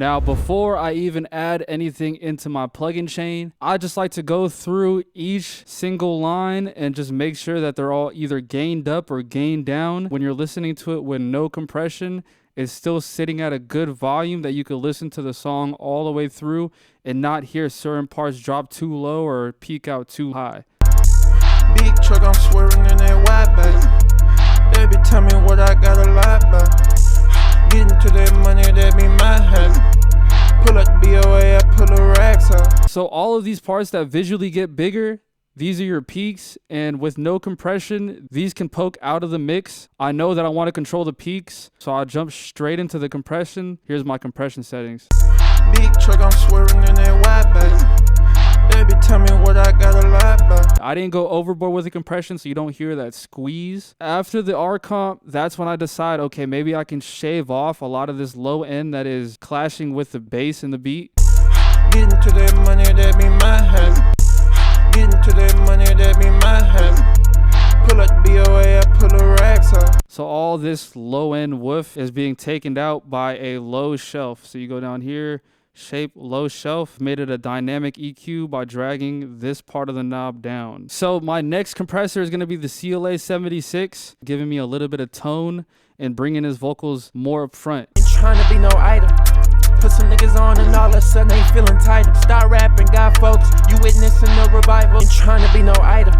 Now, before I even add anything into my plugin chain, I just like to go through each single line and just make sure that they're all either gained up or gained down. When you're listening to it with no compression, it's still sitting at a good volume that you could listen to the song all the way through and not hear certain parts drop too low or peak out too high. Big truck, I'm swerving in that wide bag. They be telling me what I gotta lie about. Getting to that money, that be my habit. Pull up the BOA, I pull the racks out. So all of these parts that visually get bigger, these are your peaks, and with no compression, these can poke out of the mix. I know that I want to control the peaks, so I'll jump straight into the compression. Here's my compression settings. Big truck, I'm swerving in that wide bag. They be telling me what I gotta lie about. I didn't go overboard with the compression, so you don't hear that squeeze. After the Rcomp, that's when I decide, okay, maybe I can shave off a lot of this low end that is clashing with the bass and the beat. Getting to that money, that be my habit. Getting to that money, that be my habit. Pull up the BOA, I pull the racks out. So all this low end woof is being taken out by a low shelf. So you go down here, shape low shelf, made it a dynamic EQ by dragging this part of the knob down. So my next compressor is going to be the CLA 76, giving me a little bit of tone and bringing his vocals more up front. Ain't trying to be no idol. Put some niggas on and all of a sudden they feeling tighter. Start rapping, got folks, you witnessing the revival. Ain't trying to be no idol.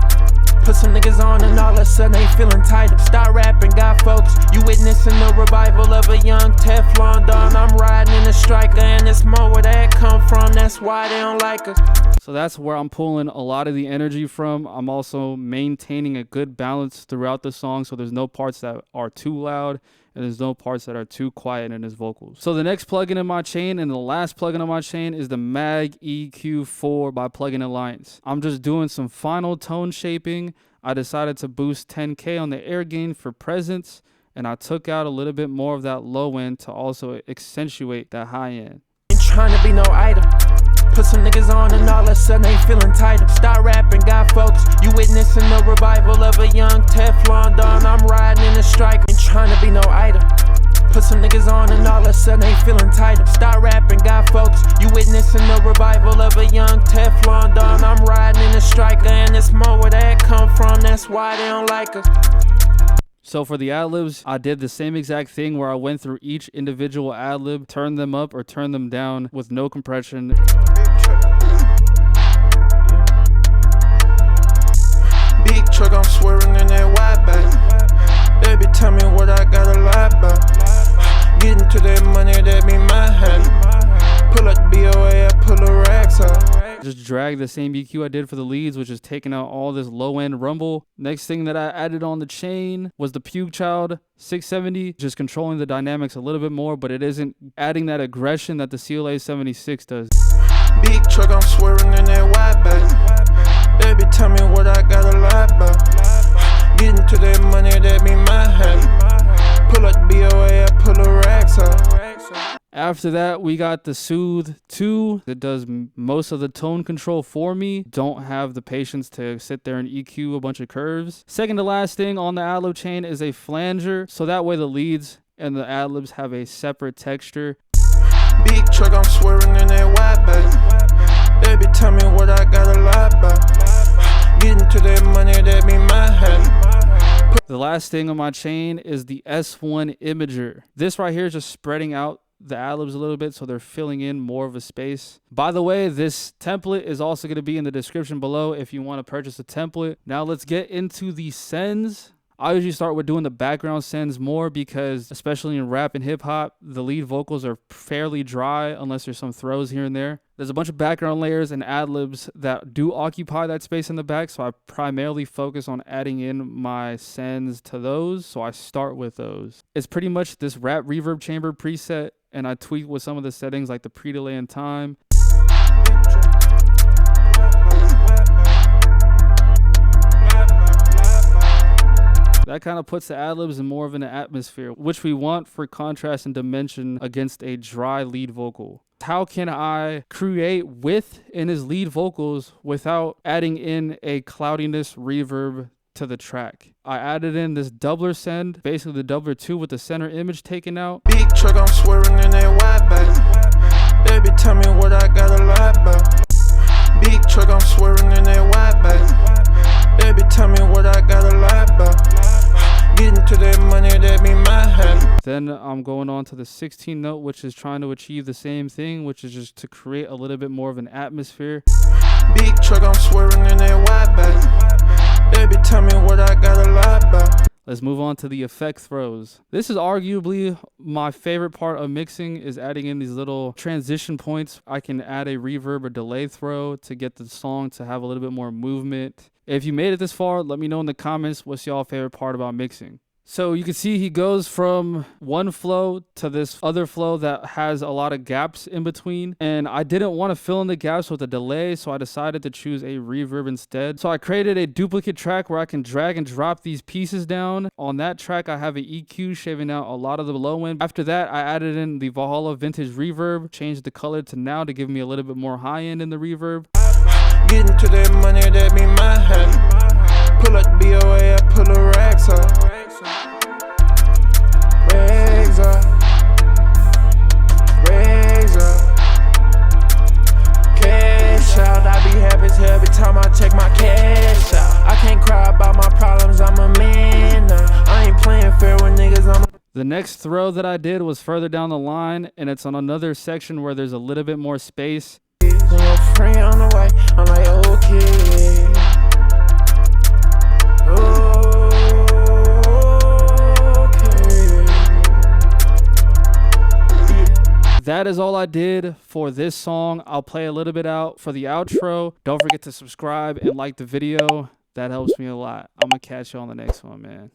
Put some niggas on and all of a sudden they feeling tighter. Start rapping, got folks, you witnessing the revival of a young Teflon Don. I'm riding in a striker and it's more where that come from. That's why they don't like us. So that's where I'm pulling a lot of the energy from. I'm also maintaining a good balance throughout the song, so there's no parts that are too loud and there's no parts that are too quiet in his vocals. So the next plugin in my chain and the last plugin on my chain is the Maag EQ4 by Plugin Alliance. I'm just doing some final tone shaping. I decided to boost 10K on the air gain for presence, and I took out a little bit more of that low end to also accentuate that high end. Ain't trying to be no idol. Put some niggas on and all of a sudden they feeling tighter. Start rapping, got folks, you witnessing the revival of a young Teflon Don. I'm riding in a striker. Ain't trying to be no idol. Put some niggas on and all of a sudden they feeling tighter. Start rapping, got folks, you witnessing the revival of a young Teflon Don. I'm riding in a striker and it's more where that come from. That's why they don't like us. So for the Adlibs, I did the same exact thing where I went through each individual Adlib, turned them up or turned them down with no compression. Big truck, I'm swerving in that wide bag. They be telling me what I gotta lie about. Getting to that money, that be my habit. Pull up the BOA, I pull the racks out. Just drag the same EQ I did for the leads, which is taking out all this low end rumble. Next thing that I added on the chain was the Puigchild 670, just controlling the dynamics a little bit more, but it isn't adding that aggression that the CLA 76 does. Big truck, I'm swerving in that wide bag. They be telling me what I gotta lie about. Getting to that money, that be my habit. Pull up the BOA, I pull the racks out. After that, we got the Soothe 2 that does most of the tone control for me. Don't have the patience to sit there and EQ a bunch of curves. Second to last thing on the Adlib chain is a flanger, so that way the leads and the Adlibs have a separate texture. Big truck, I'm swerving in that wide bag. They be telling me what I gotta lie about. Getting to that money, that be my habit. The last thing on my chain is the S1 Imager. This right here is just spreading out the Adlibs a little bit so they're filling in more of a space. By the way, this template is also going to be in the description below if you want to purchase a template. Now let's get into the sends. I usually start with doing the background sends more because, especially in rap and hip hop, the lead vocals are fairly dry unless there's some throws here and there. There's a bunch of background layers and Adlibs that do occupy that space in the back, so I primarily focus on adding in my sends to those, so I start with those. It's pretty much this rap reverb chamber preset, and I tweak with some of the settings like the pre-delay and time. That kind of puts the Adlibs in more of an atmosphere, which we want for contrast and dimension against a dry lead vocal. How can I create width in his lead vocals without adding in a cloudiness reverb to the track? I added in this doubler send, basically the doubler 2 with the center image taken out. Big truck, I'm swerving in that wide bag. I'm swerving in that wide bike. Baby, tell me what I gotta lie about. Getting to that money, that be my habit. Then I'm going on to the 16 note, which is trying to achieve the same thing, which is just to create a little bit more of an atmosphere. Big truck, I'm swerving in that wide bike. Baby, tell me what I gotta lie about. Let's move on to the effect throws. This is arguably my favorite part of mixing, is adding in these little transition points. I can add a reverb or delay throw to get the song to have a little bit more movement. If you made it this far, let me know in the comments what's y'all favorite part about mixing. So you can see he goes from one flow to this other flow that has a lot of gaps in between. And I didn't want to fill in the gaps with a delay, so I decided to choose a reverb instead. So I created a duplicate track where I can drag and drop these pieces down. On that track, I have an EQ shaving out a lot of the low end. After that, I added in the Valhalla vintage reverb, changed the color to now to give me a little bit more high end in the reverb. Getting to that money, that be my habit. Pull up the BOA, I pull the racks up. Rags up. Rags up. Cash out, I be happy as hell every time I check my cash out. I can't cry about my problems, I'm a man now. I ain't playing fair with niggas, I'm a... The next throw that I did was further down the line, and it's on another section where there's a little bit more space. When your friend on the way, I'm like, okay. That is all I did for this song. I'll play a little bit out for the outro. Don't forget to subscribe and like the video. That helps me a lot. I'm gonna catch you on the next one, man.